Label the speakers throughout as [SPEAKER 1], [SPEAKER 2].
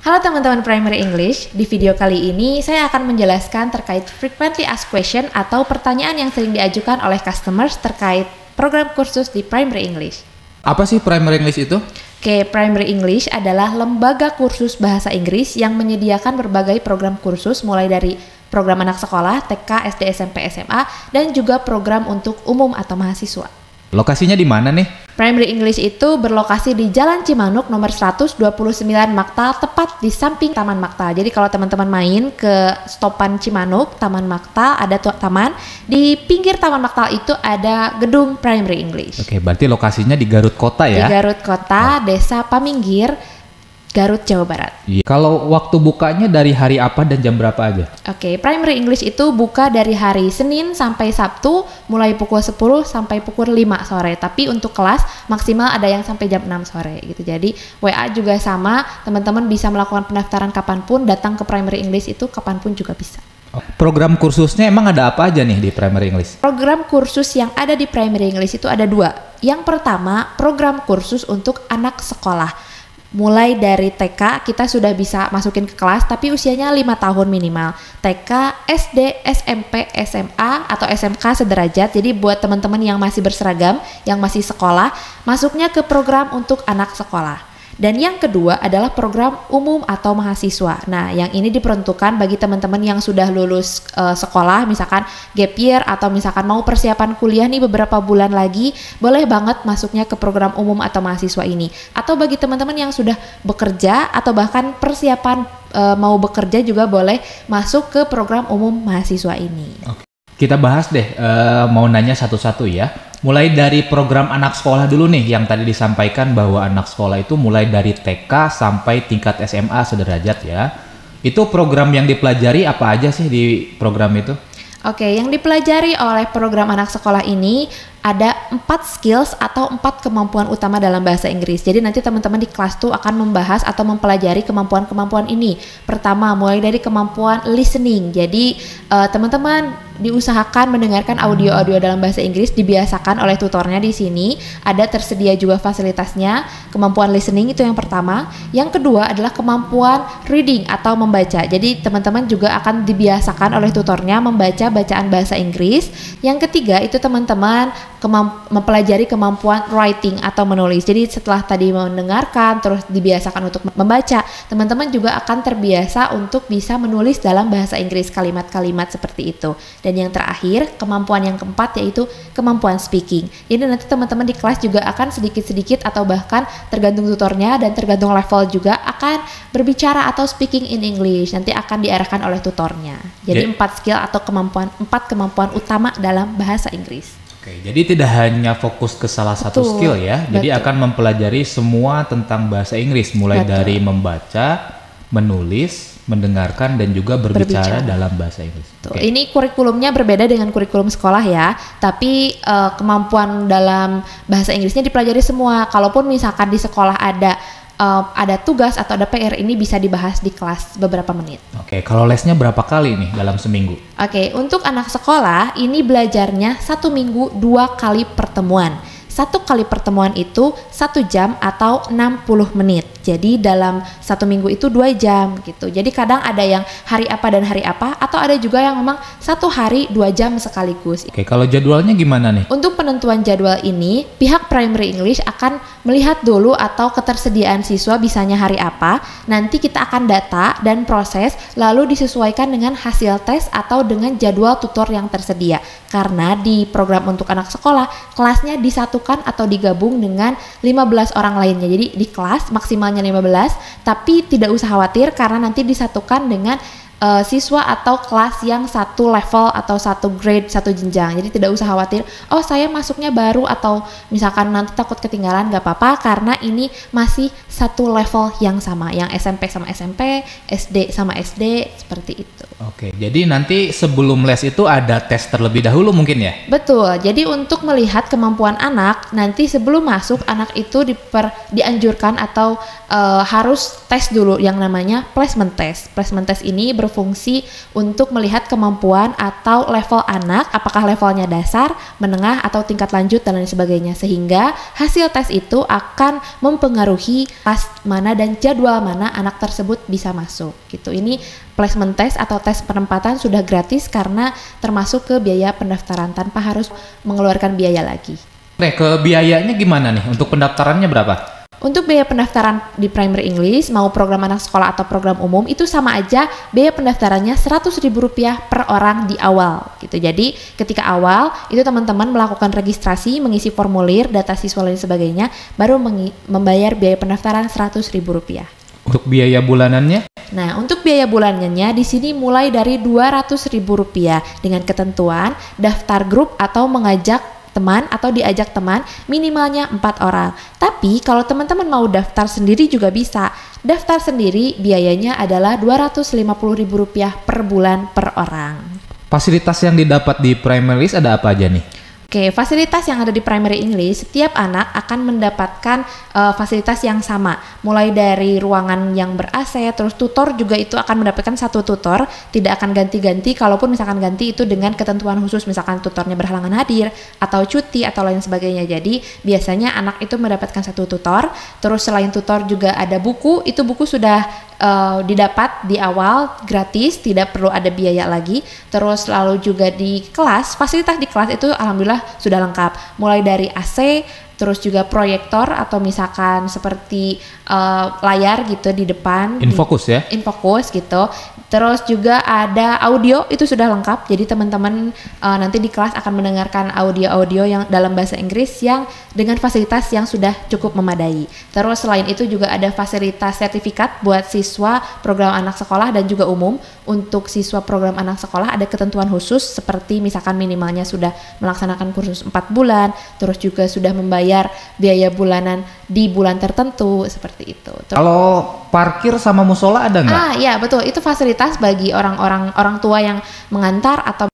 [SPEAKER 1] Halo teman-teman Primary English, di video kali ini saya akan menjelaskan terkait frequently asked question atau pertanyaan yang sering diajukan oleh customers terkait program kursus di Primary English.
[SPEAKER 2] Apa sih Primary English itu?
[SPEAKER 1] Oke, Primary English adalah lembaga kursus bahasa Inggris yang menyediakan berbagai program kursus mulai dari program anak sekolah, TK, SD, SMP, SMA, dan juga program untuk umum atau mahasiswa.
[SPEAKER 2] Lokasinya di mana nih?
[SPEAKER 1] Primary English itu berlokasi di Jalan Cimanuk nomor 129 Maktal, tepat di samping Taman Maktal. Jadi kalau teman-teman main ke stopan Cimanuk, Taman Maktal, ada taman. Di pinggir Taman Maktal itu ada gedung Primary English.
[SPEAKER 2] Oke, berarti lokasinya di Garut Kota ya?
[SPEAKER 1] Di Garut Kota, Desa Paminggir, Garut, Jawa Barat.
[SPEAKER 2] Iya. Kalau waktu bukanya dari hari apa dan jam berapa aja?
[SPEAKER 1] Oke, Primary English itu buka dari hari Senin sampai Sabtu mulai pukul 10 sampai pukul 5 sore. Tapi untuk kelas maksimal ada yang sampai jam 6 sore gitu. Jadi WA juga sama, teman-teman bisa melakukan pendaftaran kapanpun, datang ke Primary English itu kapanpun juga bisa.
[SPEAKER 2] Program kursusnya emang ada apa aja nih di Primary English?
[SPEAKER 1] Program kursus yang ada di Primary English itu ada 2. Yang pertama, program kursus untuk anak sekolah. Mulai dari TK kita sudah bisa masukin ke kelas tapi usianya 5 tahun minimal. TK, SD, SMP, SMA atau SMK sederajat. Jadi buat teman-teman yang masih berseragam, yang masih sekolah, masuknya ke program untuk anak sekolah. Dan yang kedua adalah program umum atau mahasiswa. Nah, yang ini diperuntukkan bagi teman-teman yang sudah lulus sekolah, misalkan gap year atau misalkan mau persiapan kuliah nih beberapa bulan lagi, boleh banget masuknya ke program umum atau mahasiswa ini. Atau bagi teman-teman yang sudah bekerja atau bahkan persiapan mau bekerja juga boleh masuk ke program umum mahasiswa ini.
[SPEAKER 2] Oke. Kita bahas deh, mau nanya satu-satu ya. Mulai dari program anak sekolah dulu nih, yang tadi disampaikan bahwa anak sekolah itu mulai dari TK sampai tingkat SMA sederajat ya. Itu program yang dipelajari apa aja sih di program itu?
[SPEAKER 1] Oke, yang dipelajari oleh program anak sekolah ini ada 4 skills atau 4 kemampuan utama dalam bahasa Inggris. Jadi nanti teman-teman di kelas tuh akan membahas atau mempelajari kemampuan-kemampuan ini. Pertama, mulai dari kemampuan listening. Jadi teman-teman diusahakan mendengarkan audio-audio dalam bahasa Inggris, dibiasakan oleh tutornya di sini. Ada tersedia juga fasilitasnya. Kemampuan listening itu yang pertama. Yang kedua adalah kemampuan reading atau membaca. Jadi teman-teman juga akan dibiasakan oleh tutornya membaca bacaan bahasa Inggris. Yang ketiga itu teman-teman mempelajari kemampuan writing atau menulis. Jadi setelah tadi mendengarkan terus dibiasakan untuk membaca, teman-teman juga akan terbiasa untuk bisa menulis dalam bahasa Inggris kalimat-kalimat seperti itu. Dan yang terakhir, kemampuan yang keempat yaitu kemampuan speaking. Jadi nanti teman-teman di kelas juga akan sedikit-sedikit atau bahkan tergantung tutornya dan tergantung level juga akan berbicara atau speaking in English. Nanti akan diarahkan oleh tutornya. Jadi 4 skill atau 4 kemampuan utama dalam bahasa Inggris.
[SPEAKER 2] Oke, jadi tidak hanya fokus ke salah satu skill ya. Jadi akan mempelajari semua tentang bahasa Inggris mulai dari membaca, menulis, mendengarkan dan juga berbicara dalam bahasa Inggris.
[SPEAKER 1] Okay. Ini kurikulumnya berbeda dengan kurikulum sekolah ya, tapi kemampuan dalam bahasa Inggrisnya dipelajari semua. Kalaupun misalkan di sekolah ada tugas atau ada PR, ini bisa dibahas di kelas beberapa menit.
[SPEAKER 2] Oke, kalau lesnya berapa kali nih dalam seminggu?
[SPEAKER 1] Oke, untuk anak sekolah ini belajarnya 1 minggu 2 kali pertemuan. 1 kali pertemuan itu 1 jam atau 60 menit. Jadi dalam 1 minggu itu 2 jam gitu. Jadi kadang ada yang hari apa dan hari apa, atau ada juga yang memang 1 hari 2 jam sekaligus.
[SPEAKER 2] Oke, kalau jadwalnya gimana nih?
[SPEAKER 1] Untuk penentuan jadwal ini, pihak Primary English akan melihat dulu atau ketersediaan siswa bisanya hari apa. Nanti kita akan data dan proses, lalu disesuaikan dengan hasil tes atau dengan jadwal tutor yang tersedia. Karena di program untuk anak sekolah, kelasnya disatukan atau digabung dengan 15 orang lainnya. Jadi di kelas maksimalnya 15, tapi tidak usah khawatir karena nanti disatukan dengan siswa atau kelas yang satu level atau satu grade, satu jenjang. Jadi tidak usah khawatir, oh saya masuknya baru atau misalkan nanti takut ketinggalan, gak apa-apa karena ini masih satu level yang sama, yang SMP sama SMP, SD sama SD, seperti itu.
[SPEAKER 2] Oke, jadi nanti sebelum les itu ada tes terlebih dahulu mungkin ya?
[SPEAKER 1] Betul, jadi untuk melihat kemampuan anak, nanti sebelum masuk anak itu dianjurkan atau harus tes dulu yang namanya placement test. Placement test ini berfungsi untuk melihat kemampuan atau level anak, apakah levelnya dasar, menengah, atau tingkat lanjut dan lain sebagainya, sehingga hasil tes itu akan mempengaruhi kelas mana dan jadwal mana anak tersebut bisa masuk gitu. Ini placement test atau tes penempatan sudah gratis karena termasuk ke biaya pendaftaran tanpa harus mengeluarkan biaya lagi.
[SPEAKER 2] Oke, ke biayanya gimana nih? Untuk pendaftarannya berapa?
[SPEAKER 1] Untuk biaya pendaftaran di Primary English, mau program anak sekolah atau program umum, itu sama aja biaya pendaftarannya Rp100.000 per orang di awal gitu. Jadi ketika awal itu teman-teman melakukan registrasi, mengisi formulir, data siswa dan sebagainya, baru membayar biaya pendaftaran Rp100.000.
[SPEAKER 2] Untuk biaya bulanannya?
[SPEAKER 1] Nah, untuk biaya bulanannya di sini mulai dari Rp200.000 dengan ketentuan daftar grup atau mengajak teman atau diajak teman minimalnya 4 orang. Tapi kalau teman-teman mau daftar sendiri juga bisa. Daftar sendiri biayanya adalah Rp250.000 per bulan per orang.
[SPEAKER 2] Fasilitas yang didapat di Primary List ada apa aja nih?
[SPEAKER 1] Oke, fasilitas yang ada di Primary English, setiap anak akan mendapatkan fasilitas yang sama. Mulai dari ruangan yang ber-AC, terus tutor juga itu akan mendapatkan satu tutor, tidak akan ganti-ganti, kalaupun misalkan ganti itu dengan ketentuan khusus, misalkan tutornya berhalangan hadir, atau cuti, atau lain sebagainya. Jadi, biasanya anak itu mendapatkan satu tutor, terus selain tutor juga ada buku, itu buku sudah didapat di awal gratis, tidak perlu ada biaya lagi. Terus lalu juga di kelas, fasilitas di kelas itu alhamdulillah sudah lengkap, mulai dari AC, terus juga proyektor atau misalkan seperti layar gitu di depan,
[SPEAKER 2] Infocus ya?
[SPEAKER 1] Infocus gitu. Terus juga ada audio, itu sudah lengkap. Jadi teman-teman nanti di kelas akan mendengarkan audio-audio yang dalam bahasa Inggris yang dengan fasilitas yang sudah cukup memadai. Terus selain itu juga ada fasilitas sertifikat buat siswa program anak sekolah dan juga umum. Untuk siswa program anak sekolah ada ketentuan khusus seperti misalkan minimalnya sudah melaksanakan kursus 4 bulan, terus juga sudah membayar biaya bulanan di bulan tertentu, seperti itu.
[SPEAKER 2] Kalau parkir sama musola ada nggak?
[SPEAKER 1] Ya betul, itu fasilitas bagi orang tua yang mengantar atau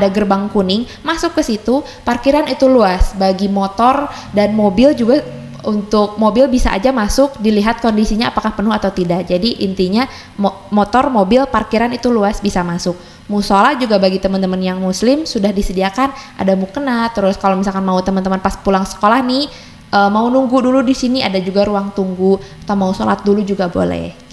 [SPEAKER 1] ada gerbang kuning masuk ke situ. Parkiran itu luas bagi motor dan mobil juga. Untuk mobil bisa aja masuk, dilihat kondisinya apakah penuh atau tidak. Jadi intinya motor, mobil, parkiran itu luas, bisa masuk. Musola juga bagi teman-teman yang muslim sudah disediakan, ada mukena. Terus kalau misalkan mau teman-teman pas pulang sekolah nih mau nunggu dulu di sini, ada juga ruang tunggu, atau mau sholat dulu juga boleh.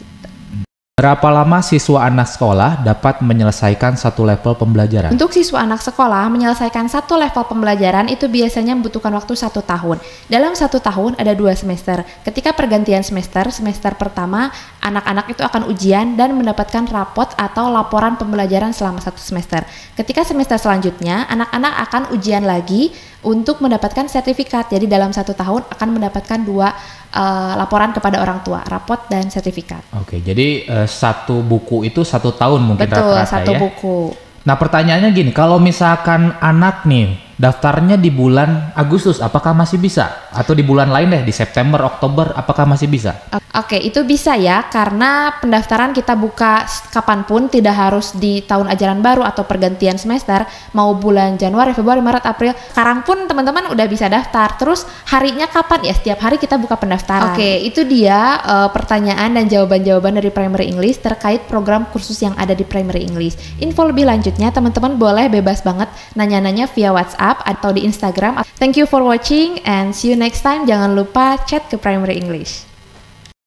[SPEAKER 2] Berapa lama siswa anak sekolah dapat menyelesaikan satu level pembelajaran?
[SPEAKER 1] Untuk siswa anak sekolah menyelesaikan satu level pembelajaran itu biasanya membutuhkan waktu 1 tahun. Dalam 1 tahun ada 2 semester. Ketika pergantian semester pertama anak-anak itu akan ujian dan mendapatkan rapot atau laporan pembelajaran selama 1 semester. Ketika semester selanjutnya anak-anak akan ujian lagi untuk mendapatkan sertifikat. Jadi dalam 1 tahun akan mendapatkan 2 laporan kepada orang tua, rapot dan sertifikat.
[SPEAKER 2] Oke, jadi satu buku itu 1 tahun mungkin
[SPEAKER 1] Betul,
[SPEAKER 2] rata-rata ya?
[SPEAKER 1] satu buku.
[SPEAKER 2] Nah pertanyaannya gini, kalau misalkan anak nih daftarnya di bulan Agustus, apakah masih bisa? Atau di bulan lain deh, di September, Oktober, apakah masih bisa?
[SPEAKER 1] Oke, itu bisa ya, karena pendaftaran kita buka kapanpun, tidak harus di tahun ajaran baru atau pergantian semester, mau bulan Januari, Februari, Maret, April, sekarang pun teman-teman udah bisa daftar. Terus harinya kapan ya? Setiap hari kita buka pendaftaran. Oke, itu dia pertanyaan dan jawaban-jawaban dari Primary English terkait program kursus yang ada di Primary English. Info lebih lanjutnya teman-teman boleh bebas banget nanya-nanya via WhatsApp atau di Instagram. Thank you for watching and see you next time. Jangan lupa chat ke Primary English.